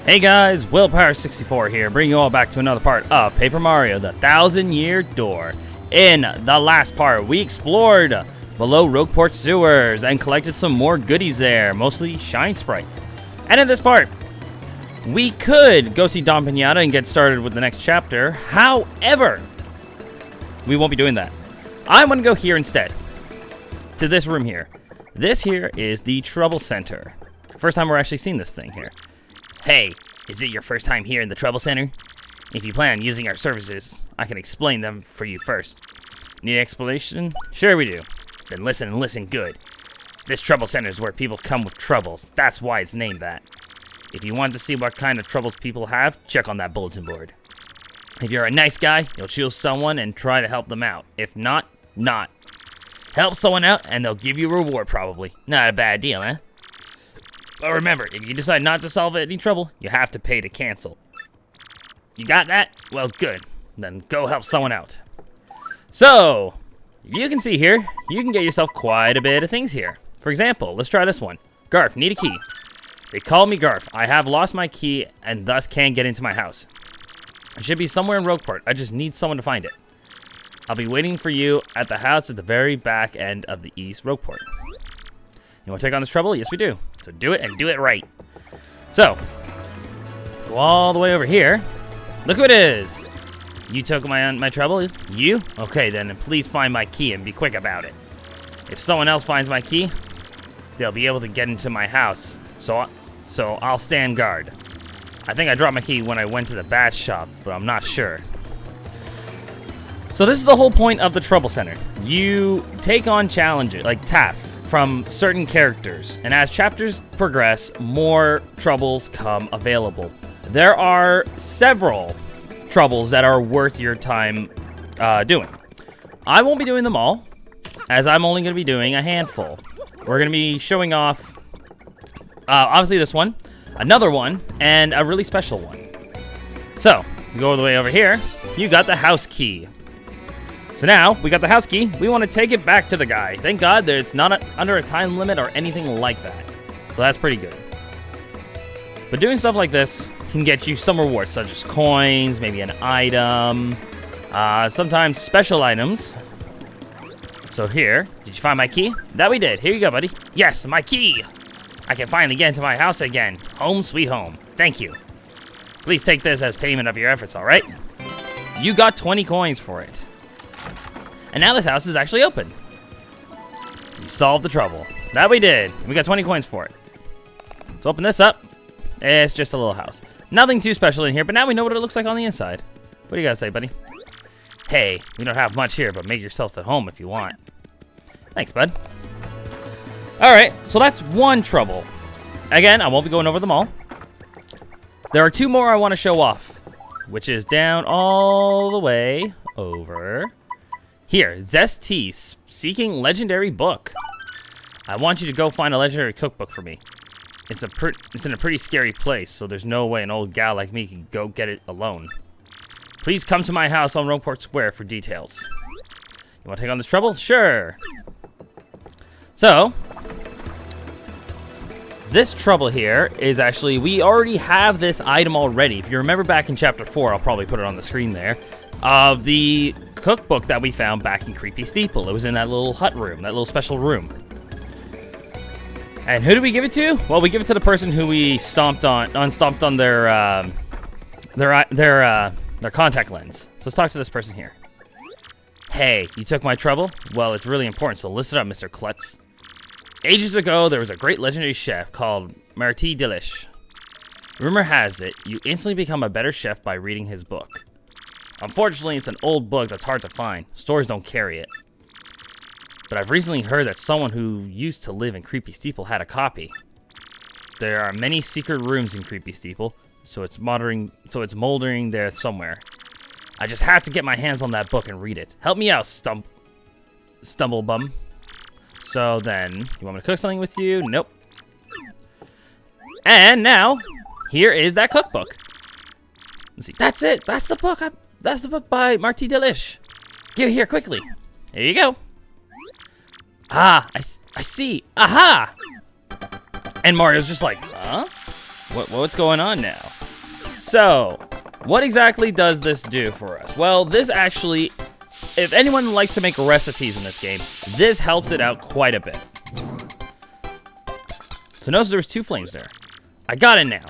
Hey guys, Willpower64 here, bringing you all back to another part of Paper Mario, the 1,000-Year Door. In the last part, we explored below Rogueport sewers and collected some more goodies there, mostly shine sprites. And in this part, we could go see Don Pinata and get started with the next chapter. However, we won't be doing that. I want to go here instead, to this room here. This here is the Trouble Center. First time we're actually seeing this thing here. Hey, is it your first time here in the Trouble Center? If you plan on using our services, I can explain them for you first. Need explanation? Sure we do. Then listen and listen good. This Trouble Center is where people come with troubles. That's why it's named that. If you want to see what kind of troubles people have, check on that bulletin board. If you're a nice guy, you'll choose someone and try to help them out. If not, not. Help someone out and they'll give you a reward probably. Not a bad deal, huh? But remember, if you decide not to solve any trouble, you have to pay to cancel. You got that? Well, good. Then go help someone out. So, you can see here, you can get yourself quite a bit of things here. For example, let's try this one. Garf, need a key. They call me Garf. I have lost my key and thus can't get into my house. It should be somewhere in Rogueport. I just need someone to find it. I'll be waiting for you at the house at the very back end of the East Rogueport. You want to take on this trouble? Yes, we do. So do it and do it right. So, go all the way over here. Look who it is. You took my trouble? You? Okay, then please find my key and be quick about it. If someone else finds my key, they'll be able to get into my house. So I'll stand guard. I think I dropped my key when I went to the bat shop, but I'm not sure. So this is the whole point of the Trouble Center. You take on challenges, like tasks, from certain characters. And as chapters progress, more troubles come available. There are several troubles that are worth your time doing. I won't be doing them all, as I'm only going to be doing a handful. We're going to be showing off, obviously this one, another one, and a really special one. So, you go all the way over here, you got the house key. So now, we got the house key, we want to take it back to the guy. Thank God that it's not under a time limit or anything like that. So that's pretty good. But doing stuff like this can get you some rewards, such as coins, maybe an item, sometimes special items. So here, did you find my key? That we did. Here you go, buddy. Yes, my key! I can finally get into my house again. Home sweet home. Thank you. Please take this as payment of your efforts, alright? You got 20 coins for it. And now this house is actually open. You solved the trouble. That we did. We got 20 coins for it. Let's open this up. It's just a little house. Nothing too special in here, but now we know what it looks like on the inside. What do you gotta say, buddy? Hey, we don't have much here, but make yourselves at home if you want. Thanks, bud. Alright, so that's one trouble. Again, I won't be going over them all. There are two more I want to show off, which is down all the way over here. Zest Tea, seeking legendary book. I want you to go find a legendary cookbook for me. It's in a pretty scary place, so there's no way an old gal like me can go get it alone. Please come to my house on Rogueport Square for details. You want to take on this trouble? Sure. So, this trouble here is actually, we already have this item already. If you remember back in Chapter 4, I'll probably put it on the screen there, of the cookbook that we found back in Creepy Steeple. It was in that little hut room, that little special room. And who did we give it to? Well, we give it to the person who we stomped on their contact lens. So let's talk to this person here. Hey, you took my trouble? Well, it's really important, so listen up, Mr. Klutz. Ages ago, there was a great legendary chef called Marty Delish. Rumor has it, you instantly become a better chef by reading his book. Unfortunately, it's an old book that's hard to find. Stores don't carry it. But I've recently heard that someone who used to live in Creepy Steeple had a copy. There are many secret rooms in Creepy Steeple, so it's moldering there somewhere. I just have to get my hands on that book and read it. Help me out, Stumblebum. So then, you want me to cook something with you? Nope. And now, here is that cookbook. Let's see. That's it. That's the book. That's the book by Marty Delish. Give it here quickly. There you go. Ah, I see. Aha! And Mario's just like, huh? What's going on now? So, what exactly does this do for us? Well, this actually, if anyone likes to make recipes in this game, this helps it out quite a bit. So notice there was 2 flames there. I got it now.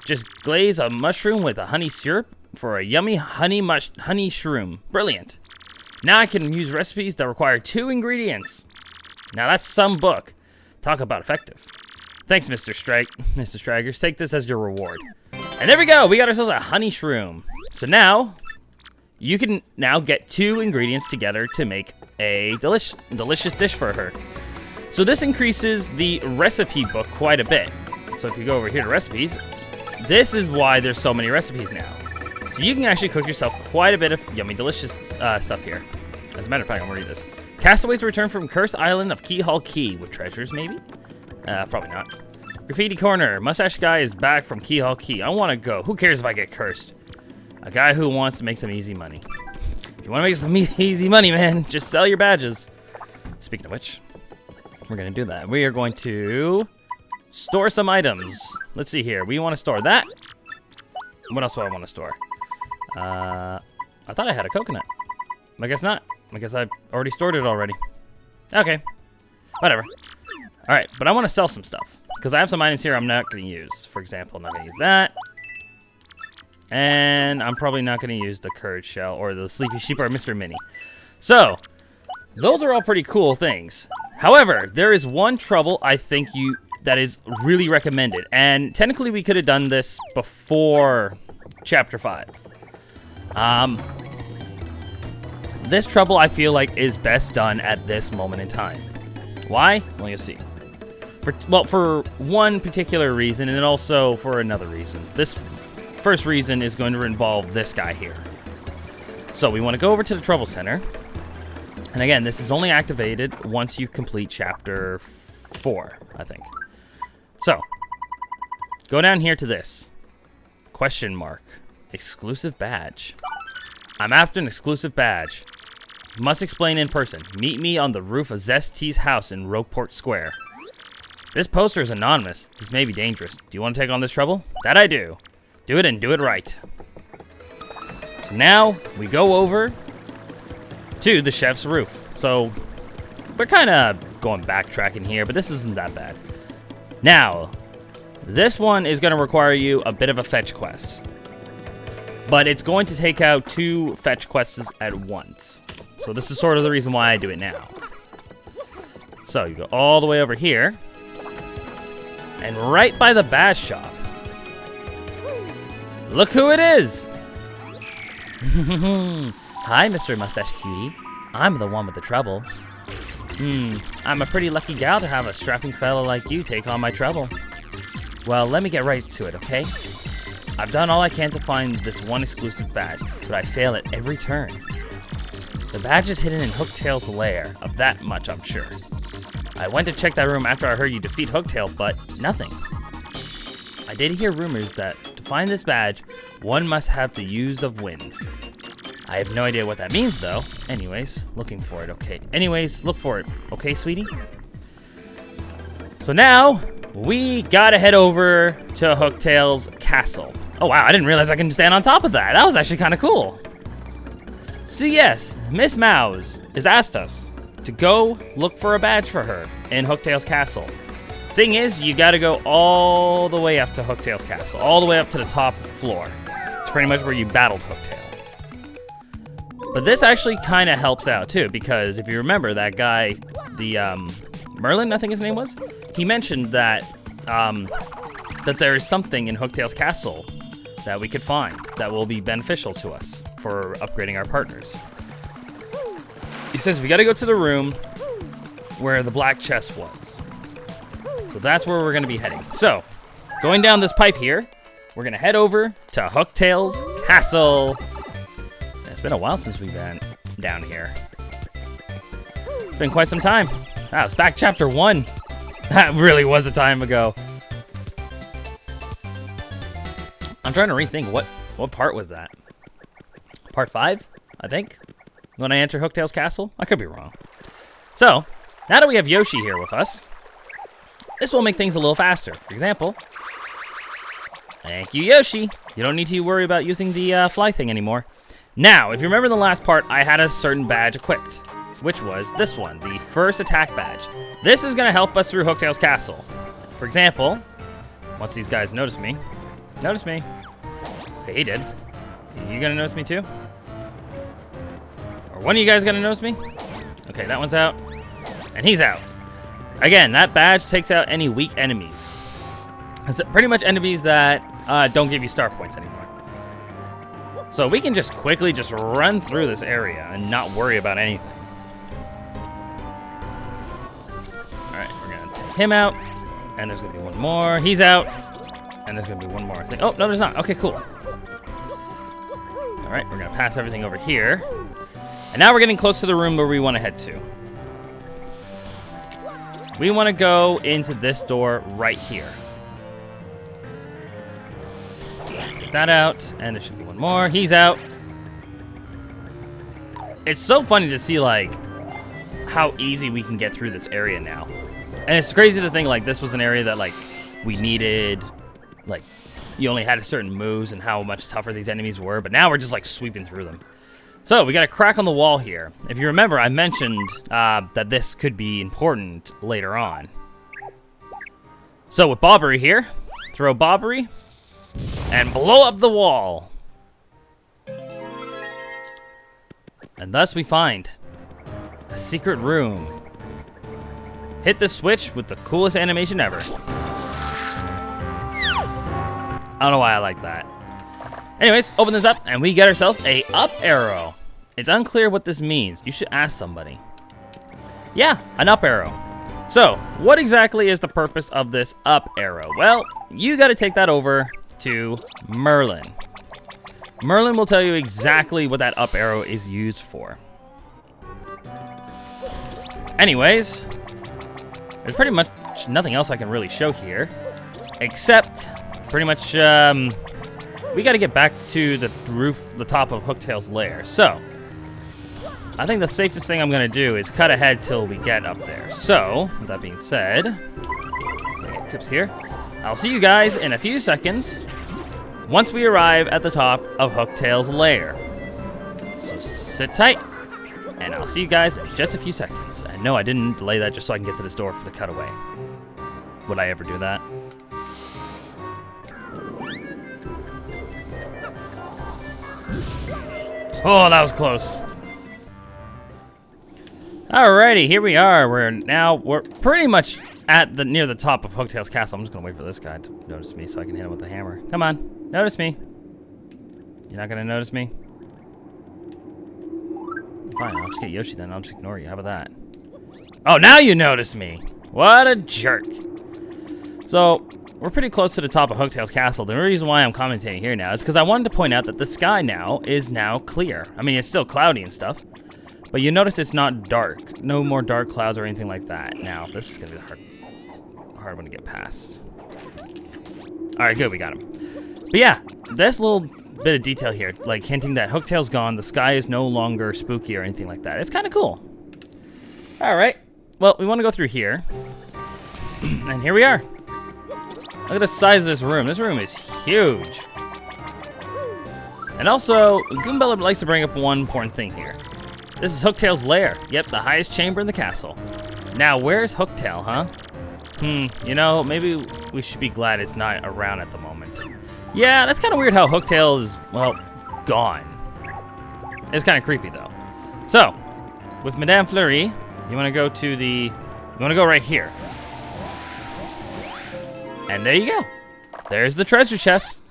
Just glaze a mushroom with a honey syrup for a yummy honey shroom. Brilliant. Now I can use recipes that require 2 ingredients. Now that's some book. Talk about effective. Thanks, Mr. Straggers. Take this as your reward. And there we go. We got ourselves a honey shroom. So now, you can now get 2 ingredients together to make a delicious dish for her. So this increases the recipe book quite a bit. So if you go over here to recipes, this is why there's so many recipes now. So you can actually cook yourself quite a bit of yummy, delicious stuff here. As a matter of fact, I'm gonna read this. Castaways return from Cursed Island of Keyhole Key with treasures, maybe? Probably not. Graffiti Corner. Mustache Guy is back from Keyhole Key. I want to go. Who cares if I get cursed? A guy who wants to make some easy money. If you want to make some easy money, man, just sell your badges. Speaking of which, we're going to do that. We are going to store some items. Let's see here. We want to store that. What else do I want to store? I thought I had a coconut. I guess not. I guess I already stored it already. Okay. Whatever. Alright, but I want to sell some stuff. Because I have some items here I'm not going to use. For example, I'm not going to use that. And I'm probably not going to use the Courage Shell or the Sleepy Sheep or Mr. Mini. So, those are all pretty cool things. However, there is one trouble I think that is really recommended. And technically we could have done this before Chapter 5. This trouble I feel like is best done at this moment in time. Why? Well, you'll see. For one particular reason, and then also for another reason. This first reason is going to involve this guy here. So we want to go over to the Trouble Center. And again, this is only activated once you complete Chapter 4, I think. So, go down here to this. Question mark. Exclusive badge. I'm after an exclusive badge. Must explain in person. Meet me on the roof of Zest T's house in Rogueport Square. This poster is anonymous. This may be dangerous. Do you want to take on this trouble? That I do. Do it and do it right. So now we go over to the chef's roof. So we're kind of going backtracking here, but this isn't that bad. Now, this one is going to require you a bit of a fetch quest. But it's going to take out 2 fetch quests at once. So this is sort of the reason why I do it now. So you go all the way over here. And right by the badge shop. Look who it is! Hi, Mr. Mustache Cutie. I'm the one with the trouble. I'm a pretty lucky gal to have a strapping fellow like you take on my trouble. Well, let me get right to it, okay? I've done all I can to find this one exclusive badge, but I fail at every turn. The badge is hidden in Hooktail's lair, of that much I'm sure. I went to check that room after I heard you defeat Hooktail, but nothing. I did hear rumors that to find this badge, one must have the use of wind. I have no idea what that means, though. Anyways, looking for it, okay. Anyways, look for it, okay, sweetie? So now, we gotta head over to Hooktail's castle. Oh, wow, I didn't realize I can stand on top of that. That was actually kind of cool. So yes, Ms.Mowz has asked us to go look for a badge for her in Hooktail's castle. Thing is, you gotta go all the way up to Hooktail's castle, all the way up to the top floor. It's pretty much where you battled Hooktail. But this actually kind of helps out too, because if you remember that guy, the Merlin, I think his name was, he mentioned that that there is something in Hooktail's castle that we could find that will be beneficial to us for upgrading our partners. He says we gotta go to the room where the black chest was. So that's where we're gonna be heading. So, going down this pipe here, we're gonna head over to Hooktail's castle. It's been a while since we've been down here. It's been quite some time. That was back Chapter 1. That really was a time ago. I'm trying to rethink what part was that? Part 5, I think? When I enter Hooktail's castle? I could be wrong. So, now that we have Yoshi here with us, this will make things a little faster. For example, Thank you, Yoshi. You don't need to worry about using the fly thing anymore. Now, if you remember in the last part, I had a certain badge equipped, which was this one, the first attack badge. This is going to help us through Hooktail's castle. For example, once these guys notice me. Notice me. Okay, he did. You going to notice me too? Or one of you guys going to notice me? Okay, that one's out. And he's out. Again, that badge takes out any weak enemies. It's pretty much enemies that don't give you star points anymore. So we can just quickly just run through this area and not worry about anything. Alright, we're going to take him out. And there's going to be one more. He's out. And there's going to be one more, I think. Oh, no, there's not. Okay, cool. Alright, we're going to pass everything over here. And now we're getting close to the room where we want to head to. We want to go into this door right here. Take that out, and there should be one more. He's out. It's so funny to see, like, how easy we can get through this area now. And it's crazy to think, like, this was an area that, like, we needed, like, you only had certain moves and how much tougher these enemies were. But now we're just, like, sweeping through them. So, we got a crack on the wall here. If you remember, I mentioned that this could be important later on. So, with Bobbery here, throw Bobbery, and blow up the wall. And thus we find a secret room. Hit the switch with the coolest animation ever. I don't know why I like that. Anyways, open this up, and we get ourselves a up arrow. It's unclear what this means. You should ask somebody. Yeah, an up arrow. So, what exactly is the purpose of this up arrow? Well, you got to take that over to Merlin. Merlin will tell you exactly what that up arrow is used for. Anyways, there's pretty much nothing else I can really show here, except pretty much we got to get back to the roof, the top of Hooktail's lair. So, I think the safest thing I'm going to do is cut ahead till we get up there. So, with that being said, clips here. I'll see you guys in a few seconds once we arrive at the top of Hooktail's lair. So sit tight, and I'll see you guys in just a few seconds. And no, I didn't delay that just so I can get to this door for the cutaway. Would I ever do that? Oh, that was close. Alrighty, here we are. We're pretty much at near the top of Hooktail's castle. I'm just gonna wait for this guy to notice me so I can hit him with the hammer. Come on, notice me. You're not gonna notice me? Fine, I'll just get Yoshi then. I'll just ignore you. How about that? Oh, now you notice me. What a jerk. So, we're pretty close to the top of Hooktail's castle. The reason why I'm commentating here now is because I wanted to point out that the sky now is clear. I mean, it's still cloudy and stuff, but you notice it's not dark. No more dark clouds or anything like that. Now, this is going to be the hard one to get past. All right, good, we got him. But yeah, this little bit of detail here, like hinting that Hooktail's gone, the sky is no longer spooky or anything like that. It's kind of cool. All right, well, we want to go through here, and here we are. Look at the size of this room. This room is huge. And also, Goombella likes to bring up one important thing here. This is Hooktail's lair. Yep, the highest chamber in the castle. Now, where's Hooktail, huh? You know, maybe we should be glad it's not around at the moment. Yeah, that's kind of weird how Hooktail is, well, gone. It's kind of creepy, though. So, with Madame Fleury, you want to go to the... You want to go right here. And there you go. There's the treasure chest.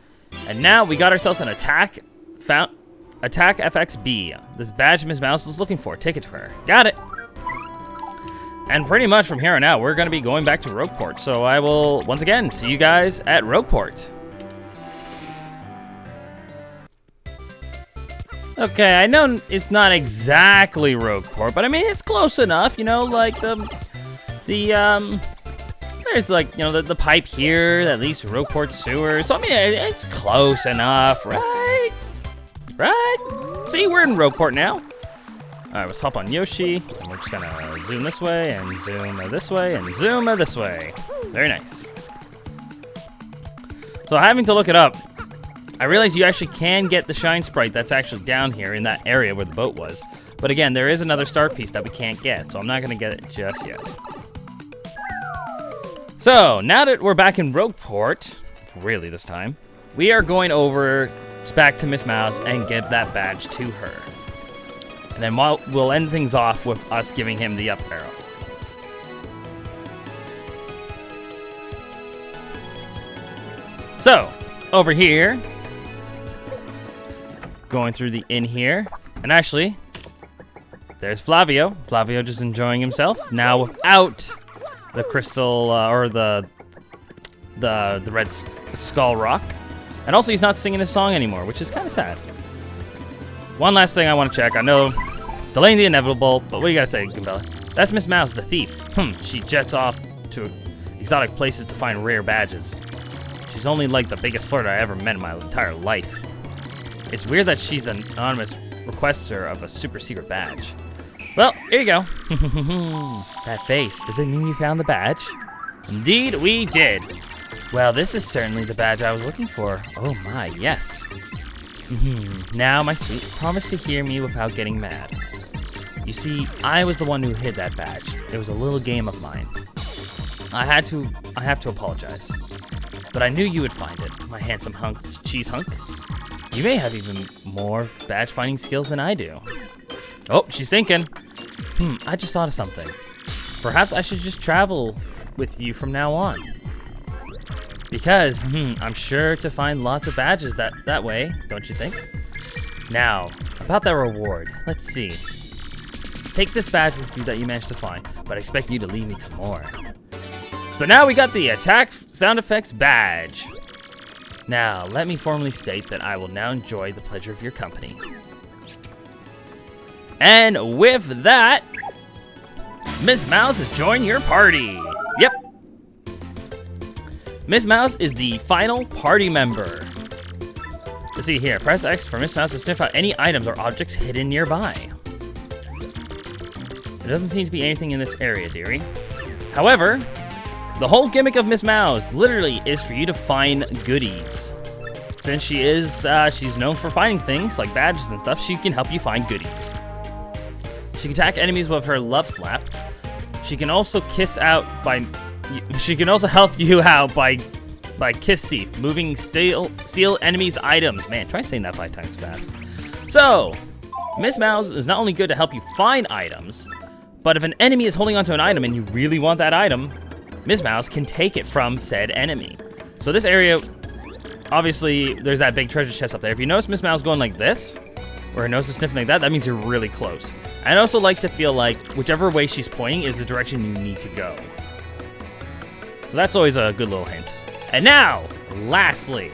And now we got ourselves an attack FXB. This badge Ms.Mowz was looking for. Take it to her. Got it. And pretty much from here on out, we're going to be going back to Rogueport. So I will, once again, see you guys at Rogueport. Okay, I know it's not exactly Rogueport, but I mean, it's close enough, you know, like there's like, you know, the pipe here that leads to Rogueport sewers. So I mean, it's close enough, right? Right? See, we're in Rogueport now. All right, let's hop on Yoshi, and we're just gonna zoom this way, and zoom this way, and zoom this way. Very nice. So having to look it up, I realized you actually can get the shine sprite that's actually down here in that area where the boat was. But again, there is another star piece that we can't get, so I'm not going to get it just yet. So, now that we're back in Rogueport, really this time, we are going over back to Ms.Mowz and give that badge to her. And then we'll end things off with us giving him the up arrow. So, over here, going through the inn here, and actually, there's Flavio. Flavio just enjoying himself, now without the crystal, or the red skull rock. And also, he's not singing his song anymore, which is kind of sad. One last thing I want to check. I know, delaying the inevitable, but what do you gotta say, Goombella? That's Ms.Mowz, the thief. She jets off to exotic places to find rare badges. She's only like the biggest flirt I ever met in my entire life. It's weird that she's an anonymous requester of a super secret badge. Well, here you go. That face, does it mean you found the badge? Indeed, we did. Well, this is certainly the badge I was looking for. Oh my, yes. Now, my sweet, promise to hear me without getting mad. You see, I was the one who hid that badge. It was a little game of mine. I have to apologize. But I knew you would find it, my handsome cheese hunk. You may have even more badge finding skills than I do. Oh, she's thinking. I just thought of something. Perhaps I should just travel with you from now on. Because, I'm sure to find lots of badges that way, don't you think? Now, about that reward, let's see. Take this badge with you that you managed to find, but I expect you to lead me to more. So now we got the attack sound effects badge. Now, let me formally state that I will now enjoy the pleasure of your company. And with that, Ms.Mowz has joined your party. Yep. Ms.Mowz is the final party member. Let's see here. Press X for Ms.Mowz to sniff out any items or objects hidden nearby. There doesn't seem to be anything in this area, dearie. However, the whole gimmick of Ms.Mowz literally is for you to find goodies. Since she is, she's known for finding things like badges and stuff, she can help you find goodies. She can attack enemies with her love slap. She can also help you out by kiss thief, moving steal enemies' items. Man, try saying that 5 times fast. So, Ms.Mowz is not only good to help you find items, but if an enemy is holding onto an item and you really want that item, Ms.Mowz can take it from said enemy. So this area, obviously, there's that big treasure chest up there. If you notice Ms.Mowz going like this, or her nose is sniffing like that, that means you're really close. I'd also like to feel like whichever way she's pointing is the direction you need to go. So that's always a good little hint. And now, lastly,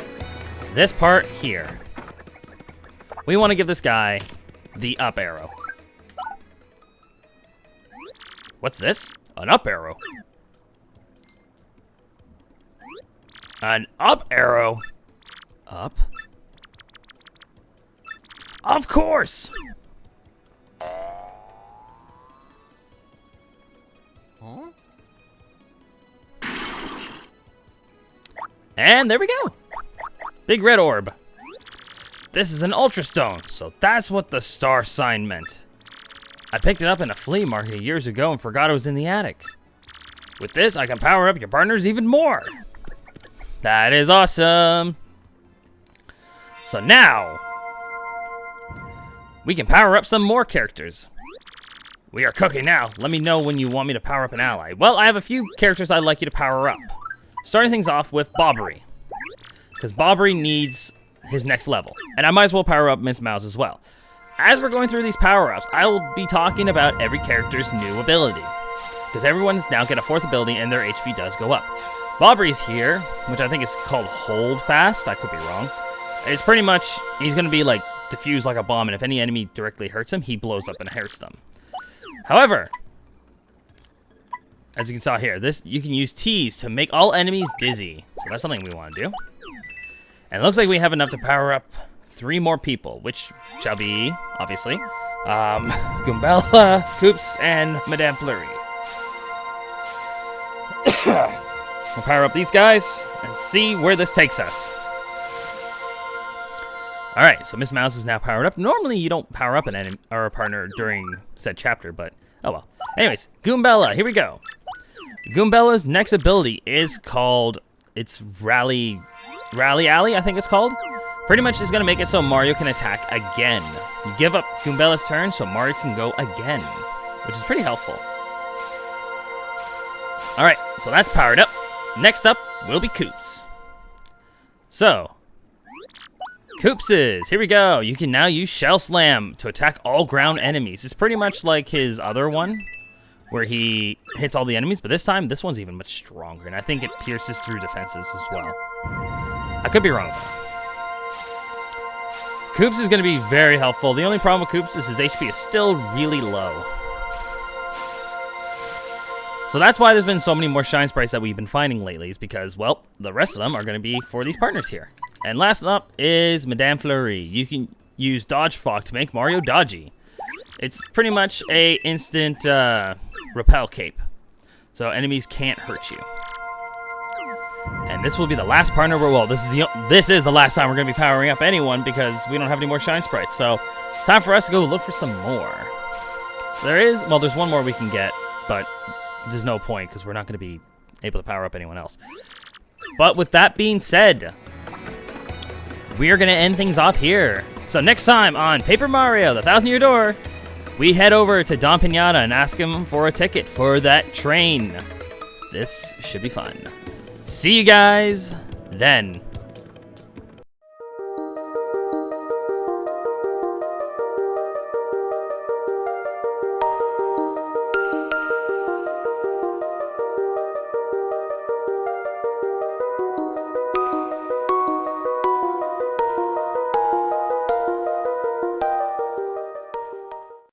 this part here. We want to give this guy the up arrow. What's this? An up arrow. An up arrow? Up? Of course! Huh? And there we go. Big red orb. This is an ultra stone, so that's what the star sign meant. I picked it up in a flea market years ago and forgot it was in the attic. With this, I can power up your partners even more. That is awesome. So now, we can power up some more characters. We are cooking now. Let me know when you want me to power up an ally. Well, I have a few characters I'd like you to power up. Starting things off with Bobbery, because Bobbery needs his next level. And I might as well power up Ms.Mowz as well. As we're going through these power-ups, I will be talking about every character's new ability, because everyone's now get a 4th ability and their HP does go up. Bobbery's here, which I think is called Hold Fast. I could be wrong. It's pretty much, he's going to be like diffused like a bomb, and if any enemy directly hurts him, he blows up and hurts them. However, as you can saw here, you can use tease to make all enemies dizzy. So that's something we want to do. And it looks like we have enough to power up 3 more people, which shall be, obviously, Goombella, Koops, and Madame Flurry. We'll power up these guys and see where this takes us. Alright, so Ms.Mowz is now powered up. Normally, you don't power up an enemy or a partner during said chapter, but oh well. Anyways, Goombella, here we go. Goombella's next ability is called, it's Rally Alley, I think it's called. Pretty much is going to make it so Mario can attack again. You give up Goombella's turn so Mario can go again, which is pretty helpful. Alright, so that's powered up. Next up will be Koops. So, Koopses, here we go. You can now use Shell Slam to attack all ground enemies. It's pretty much like his other one, where he hits all the enemies, but this time, this one's even much stronger, and I think it pierces through defenses as well. I could be wrong, though. Koops is going to be very helpful. The only problem with Koops is his HP is still really low. So that's why there's been so many more Shine Sprites that we've been finding lately, is because, well, the rest of them are going to be for these partners here. And last up is Madame Fleury. You can use Dodge Fog to make Mario dodgy. It's pretty much a instant repel cape, so enemies can't hurt you. And this will be the last partner where, well, this is the last time we're going to be powering up anyone because we don't have any more Shine Sprites. So it's time for us to go look for some more. There's one more we can get, but there's no point because we're not going to be able to power up anyone else. But with that being said, we are going to end things off here. So next time on Paper Mario, the 1,000-Year Door, we head over to Don Pinata and ask him for a ticket for that train. This should be fun. See you guys then.